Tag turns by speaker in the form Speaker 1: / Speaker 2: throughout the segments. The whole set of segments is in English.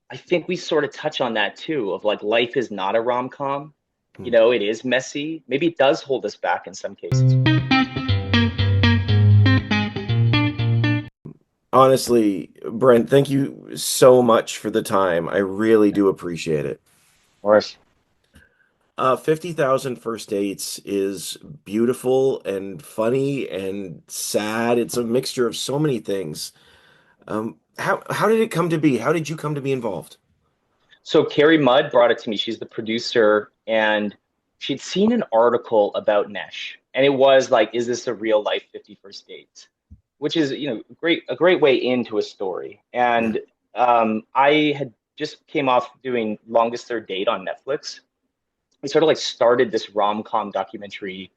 Speaker 1: I think we sort of touch on that too, of like life is not a rom-com.
Speaker 2: Hmm.
Speaker 1: It is messy. Maybe it does hold us back in some cases.
Speaker 2: Honestly, Brent, thank you so much for the time. I really do appreciate it.
Speaker 1: Or
Speaker 2: 50,000 First Dates is beautiful and funny and sad. It's a mixture of so many things. How did it come to be? How did you come to be involved?
Speaker 1: So Carrie Mudd brought it to me. She's the producer, and she'd seen an article about Nesh, and it was like, "Is this a real life 51st dates?" Which is, a great way into a story.
Speaker 2: Yeah.
Speaker 1: And I had just came off doing Longest Third Date on Netflix. We sort of like started this rom-com documentary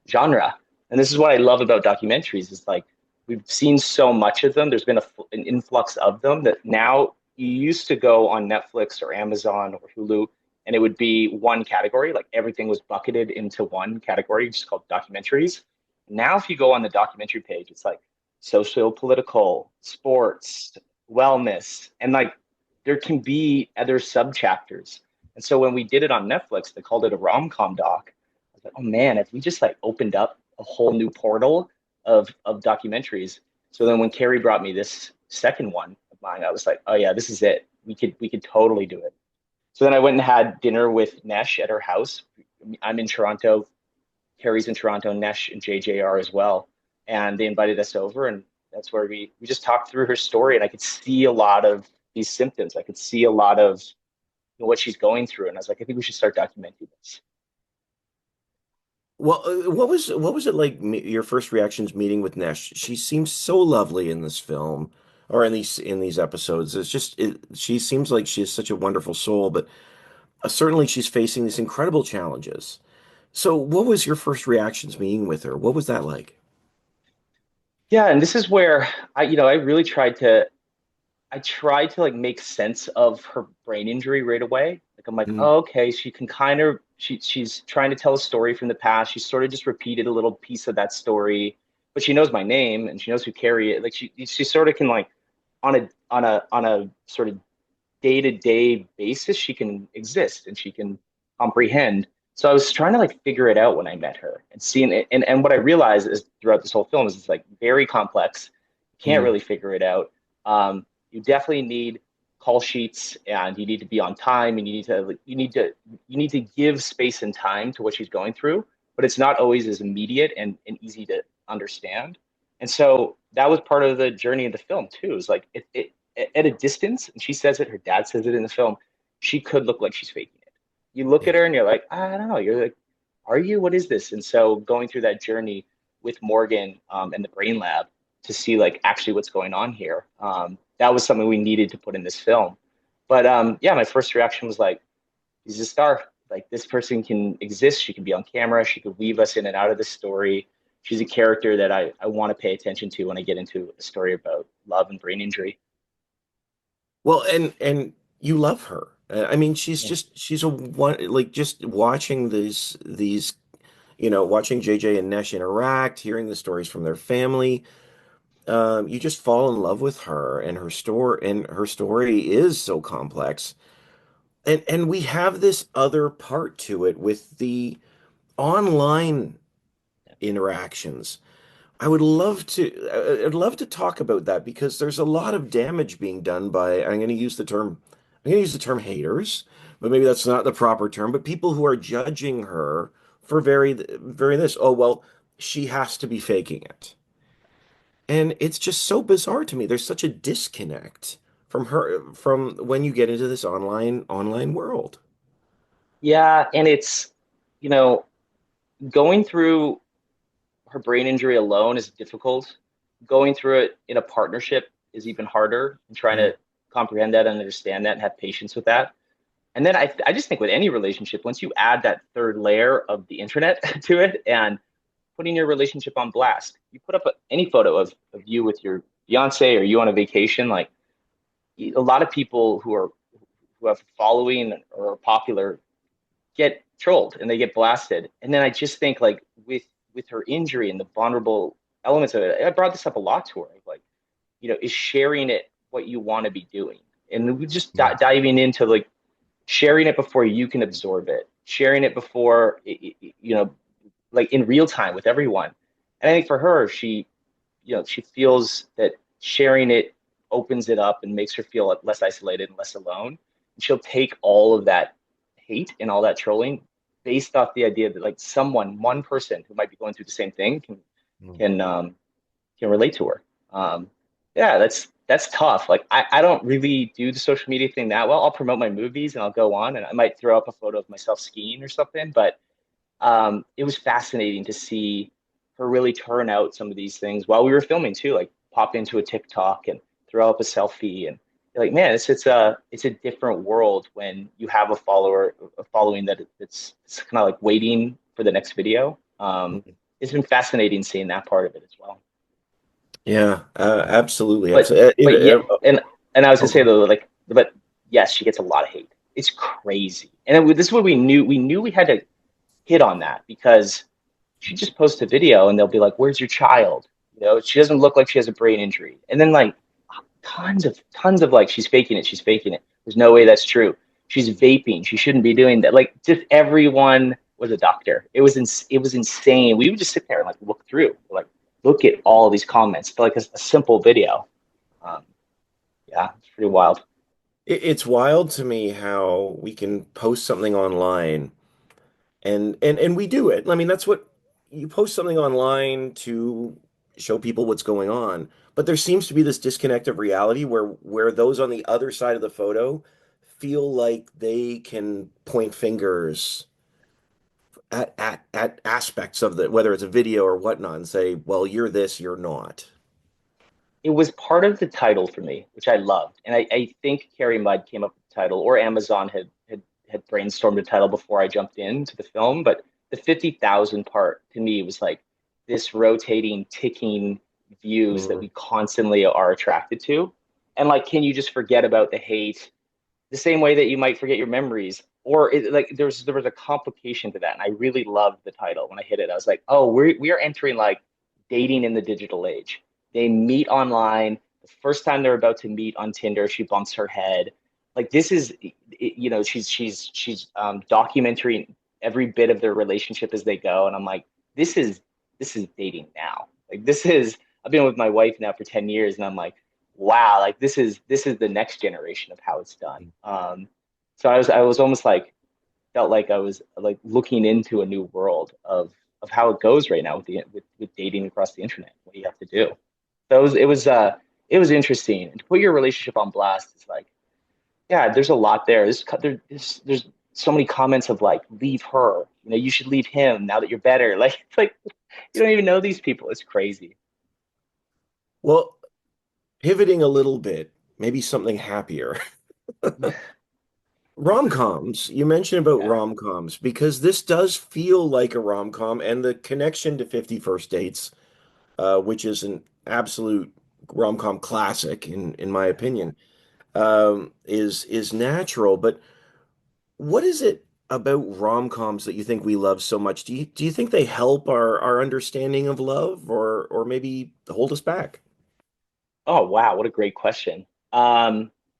Speaker 1: genre, and this is what I love about documentaries is like we've seen so much of them. There's been an influx of them that now you used to go on Netflix or Amazon or Hulu, and it would be one category, like everything was bucketed into one category, just called documentaries. Now, if you go on the documentary page, it's like social, political, sports, wellness, and like there can be other subchapters. And so when we did it on Netflix, they called it a rom-com doc. I was like, oh man, if we just like opened up a whole new portal of documentaries. So then when Carrie brought me this second one of mine, I was like, oh yeah, this is it. We could totally do it. So then I went and had dinner with Nesh at her house. I'm in Toronto, Carrie's in Toronto, Nesh and JJ are as well. And they invited us over, and that's where we just talked through her story, and I could see a lot of these symptoms. I could see a lot of what she's going through, and I was like, I think we should start documenting this.
Speaker 2: Well, what was it like your first reactions meeting with Nesh? She seems so lovely in this film or in these episodes. She seems like she is such a wonderful soul, but certainly she's facing these incredible challenges. So, what was your first reactions meeting with her? What was that like?
Speaker 1: Yeah, and this is where I really tried to like make sense of her brain injury right away. Like I'm like,
Speaker 2: Mm,
Speaker 1: oh, okay, she can kind of she's trying to tell a story from the past. She sort of just repeated a little piece of that story, but she knows my name and she knows who Carrie is. Like she sort of can like on a sort of day-to-day basis, she can exist and she can comprehend. So I was trying to like figure it out when I met her and seeing it. And what I realized is throughout this whole film is it's like very complex. You can't
Speaker 2: mm,
Speaker 1: really figure it out. You definitely need call sheets and you need to be on time and you need to give space and time to what she's going through, but it's not always as immediate and easy to understand. And so that was part of the journey of the film too. Is like at a distance, and she says it, her dad says it in the film, she could look like she's faking it. You look
Speaker 2: yeah.
Speaker 1: at her and you're like, I don't know. You're like, are you? What is this? And so going through that journey with Morgan and the Brain Lab to see like actually what's going on here, that was something we needed to put in this film. But yeah, my first reaction was like, she's a star. Like this person can exist. She can be on camera. She could weave us in and out of the story. She's a character that I want to pay attention to when I get into a story about love and brain injury.
Speaker 2: Well, and you love her. I mean,
Speaker 1: Yeah.
Speaker 2: she's a one like just watching watching JJ and Nesh interact, hearing the stories from their family. You just fall in love with her and her story is so complex. And we have this other part to it with the online interactions. I'd love to talk about that because there's a lot of damage being done by, I'm going to use the term haters, but maybe that's not the proper term, but people who are judging her for very this, oh, well, she has to be faking it. And it's just so bizarre to me. There's such a disconnect from when you get into this online world.
Speaker 1: Yeah, and it's, you know, going through her brain injury alone is difficult. Going through it in a partnership is even harder and trying
Speaker 2: Mm.
Speaker 1: to comprehend that and understand that and have patience with that. And then I just think with any relationship, once you add that third layer of the internet to it and putting your relationship on blast, you put up any photo of you with your fiance or you on a vacation, like a lot of people who have following or are popular get trolled and they get blasted. And then I just think like with her injury and the vulnerable elements of it, I brought this up a lot to her. Like, is sharing it what you want to be doing? and we just
Speaker 2: Mm.
Speaker 1: diving into like sharing it before you can absorb it, sharing it before like in real time with everyone. And I think for her, she feels that sharing it opens it up and makes her feel less isolated and less alone. And she'll take all of that hate and all that trolling based off the idea that like one person who might be going through the same thing
Speaker 2: Mm.
Speaker 1: can um, can relate to her. Yeah, that's tough. Like I don't really do the social media thing that well. I'll promote my movies and I'll go on and I might throw up a photo of myself skiing or something, but it was fascinating to see her really turn out some of these things while we were filming too, like pop into a TikTok and throw up a selfie and like, man, it's a different world when you have a following it's kind of like waiting for the next video.
Speaker 2: Mm.
Speaker 1: It's been fascinating seeing that part of it as well.
Speaker 2: Yeah, absolutely,
Speaker 1: But
Speaker 2: absolutely.
Speaker 1: but yeah, and I was gonna say
Speaker 2: Okay.
Speaker 1: though, like, but yes, she gets a lot of hate. It's crazy, and this is what we knew. We knew we had to hit on that because she just posts a video and they'll be like, "Where's your child?" She doesn't look like she has a brain injury, and then like tons of like, she's faking it. She's faking it. There's no way that's true. She's vaping. She shouldn't be doing that. Like, just everyone was a doctor. It was insane. We would just sit there and like look through, like look at all these comments for like a simple video. Um, yeah, it's pretty wild.
Speaker 2: It's wild to me how we can post something online and we do it. I mean, that's what you post something online to show people what's going on. But there seems to be this disconnect of reality where those on the other side of the photo feel like they can point fingers at aspects of the whether it's a video or whatnot and say, well, you're this, you're not.
Speaker 1: It was part of the title for me, which I loved. And I think Carrie Mudd came up with the title, or Amazon had brainstormed a title before I jumped into the film. But the 50,000 part to me was like this rotating, ticking views that
Speaker 2: Mm.
Speaker 1: we constantly are attracted to. And like, can you just forget about the hate the same way that you might forget your memories? Or like there was a complication to that. And I really loved the title when I hit it. I was like, oh, we are entering like dating in the digital age. They meet online. The first time they're about to meet on Tinder, she bumps her head. Like, this is, she's documenting every bit of their relationship as they go, and I'm like, this is dating now. Like, this is. I've been with my wife now for 10 years, and I'm like, wow, like this is the next generation of how it's done. So I was almost like felt like I was like looking into a new world of how it goes right now with dating across the internet. What you have to do. So it was interesting. And to put your relationship on blast is like, yeah, there's a lot there. There's so many comments of like, leave her. You should leave him now that you're better. Like, it's like you don't even know these people. It's crazy.
Speaker 2: Well, pivoting a little bit, maybe something happier. Rom-coms. You mentioned about
Speaker 1: Yeah.
Speaker 2: rom-coms because this does feel like a rom-com, and the connection to 50 First Dates, which is an absolute rom-com classic in my opinion, is natural. But what is it about rom-coms that you think we love so much? Do you think they help our understanding of love, or maybe hold us back?
Speaker 1: Oh, wow, what a great question.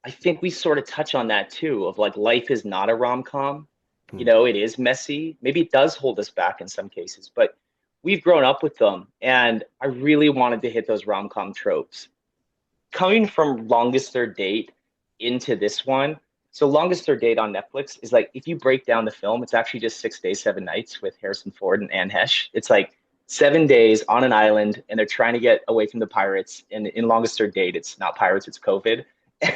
Speaker 1: I think we sort of touch on that too, of like life is not a rom-com.
Speaker 2: Hmm.
Speaker 1: It is messy. Maybe it does hold us back in some cases, but we've grown up with them. And I really wanted to hit those rom-com tropes. Coming from Longest Third Date into this one. So Longest Third Date on Netflix is like, if you break down the film, it's actually just 6 days, 7 nights with Harrison Ford and Anne Hesh. It's like 7 days on an island, and they're trying to get away from the pirates. And in Longest Third Date, it's not pirates, it's COVID,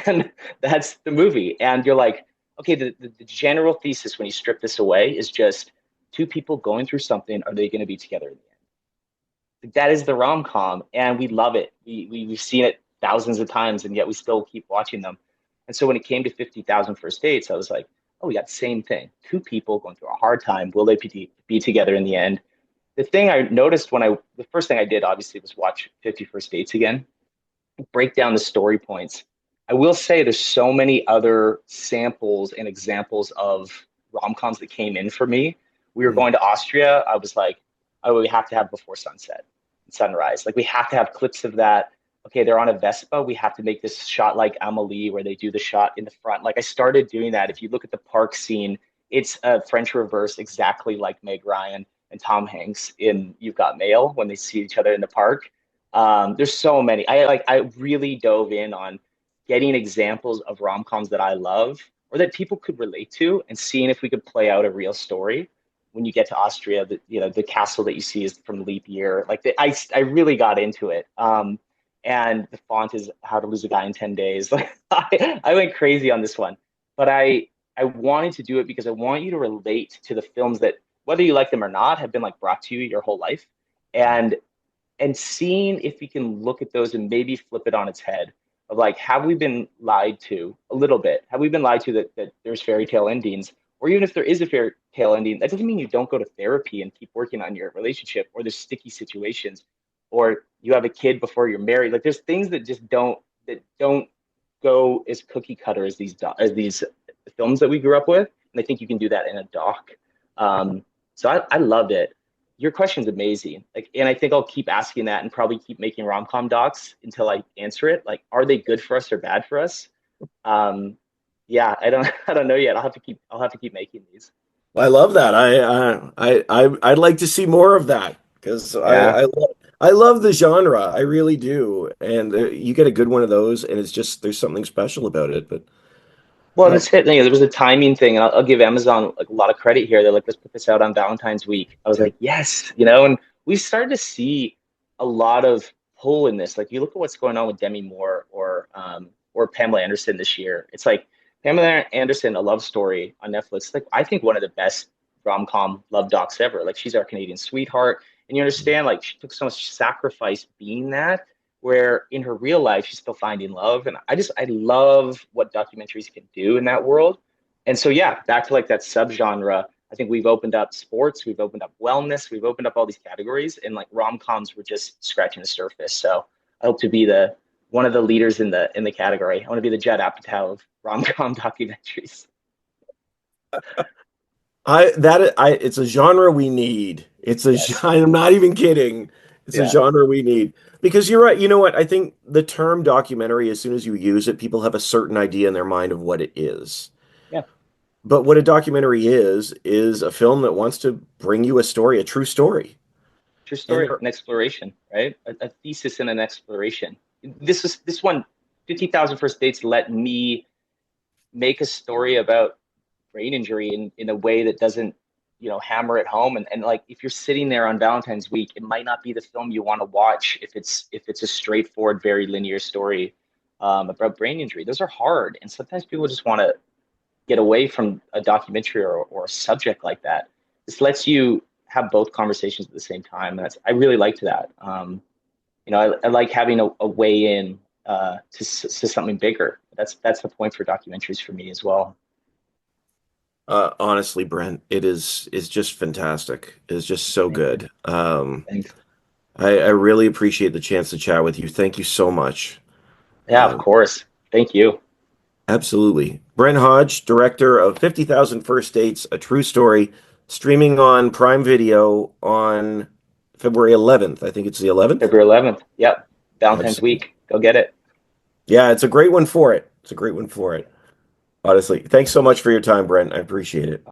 Speaker 1: and that's the movie. And you're like, okay, the general thesis when you strip this away is just two people going through something. Are they going to be together in the end? That is the rom com, and we love it. We've seen it thousands of times, and yet we still keep watching them. And so when it came to 50,000 First Dates, I was like, oh, we got the same thing. Two people going through a hard time. Will they be together in the end? The thing I noticed the first thing I did obviously was watch 50 First Dates again, break down the story points. I will say there's so many other samples and examples of rom coms that came in for me. We were
Speaker 2: Hmm.
Speaker 1: going to Austria. I was like, oh, we have to have Before Sunset and Sunrise. Like, we have to have clips of that. okay, they're on a Vespa. We have to make this shot like Amelie, where they do the shot in the front. Like I started doing that. If you look at the park scene, it's a French reverse, exactly like Meg Ryan and Tom Hanks in You've Got Mail when they see each other in the park. There's so many. I really dove in on getting examples of rom-coms that I love or that people could relate to, and seeing if we could play out a real story. When you get to Austria, the castle that you see is from Leap Year. I really got into it. And the font is How to Lose a Guy in 10 Days. Like I went crazy on this one, but I wanted to do it because I want you to relate to the films that, whether you like them or not, have been like brought to you your whole life, and seeing if we can look at those and maybe flip it on its head of like, have we been lied to a little bit? Have we been lied to that there's fairy tale endings? Or even if there is a fairy tale ending, that doesn't mean you don't go to therapy and keep working on your relationship, or there's sticky situations, or you have a kid before you're married. Like there's things that don't go as cookie cutter as these films that we grew up with. And I think you can do that in a doc. So I loved it. Your question's amazing. Like, and I think I'll keep asking that and probably keep making rom-com docs until I answer it. Like, are they good for us or bad for us? Um, yeah, I don't know yet. I'll have to keep making these.
Speaker 2: I love that. I'd like to see more of that because
Speaker 1: Yeah.
Speaker 2: I love the genre. I really do. And you get a good one of those, and it's just there's something special about it. But
Speaker 1: Well, and
Speaker 2: uh,
Speaker 1: it's hit. There was a timing thing, and I'll give Amazon like a lot of credit here. They're like, let's put this out on Valentine's week. I was like, yes, and we started to see a lot of pull in this. Like, you look at what's going on with Demi Moore or Pamela Anderson this year. It's like Pamela Anderson, A Love Story on Netflix. Like, I think one of the best rom-com love docs ever. Like, she's our Canadian sweetheart, and you understand, like, she took so much sacrifice being that, where in her real life she's still finding love. And I love what documentaries can do in that world. And so yeah, back to like that subgenre. I think we've opened up sports, we've opened up wellness, we've opened up all these categories, and like rom-coms were just scratching the surface. So I hope to be the one of the leaders in the category. I want to be the Judd Apatow of rom-com documentaries.
Speaker 2: it's a genre we need.
Speaker 1: Yes.
Speaker 2: I'm not even kidding. It's a
Speaker 1: Yeah.
Speaker 2: genre we need because you're right. You know what? I think the term documentary, as soon as you use it, people have a certain idea in their mind of what it is.
Speaker 1: Yeah.
Speaker 2: But what a documentary is a film that wants to bring you a story, a true story.
Speaker 1: True
Speaker 2: And
Speaker 1: story, an exploration, right? A thesis and an exploration. This one, 50,000 First Dates let me make a story about brain injury in a way that doesn't, hammer it home. And like, if you're sitting there on Valentine's week, it might not be the film you want to watch if it's a straightforward, very linear story about brain injury. Those are hard. And sometimes people just want to get away from a documentary or a subject like that. This lets you have both conversations at the same time. I really liked that. I like having a way in to something bigger. That's the point for documentaries for me as well.
Speaker 2: honestly, Brent, is just fantastic. It's just so
Speaker 1: Thank you.
Speaker 2: good.
Speaker 1: Thanks.
Speaker 2: I really appreciate the chance to chat with you. Thank you so much.
Speaker 1: Yeah, of course. Thank you.
Speaker 2: Absolutely. Brent Hodge, director of 50,000 First Dates, A True Story, streaming on Prime Video on February 11th. I think it's the 11th.
Speaker 1: February 11th. Yep. Valentine's
Speaker 2: Absolutely.
Speaker 1: week. Go get it.
Speaker 2: Yeah, it's a great one for it. It's a great one for it. Honestly. Thanks so much for your time, Brent. I appreciate it.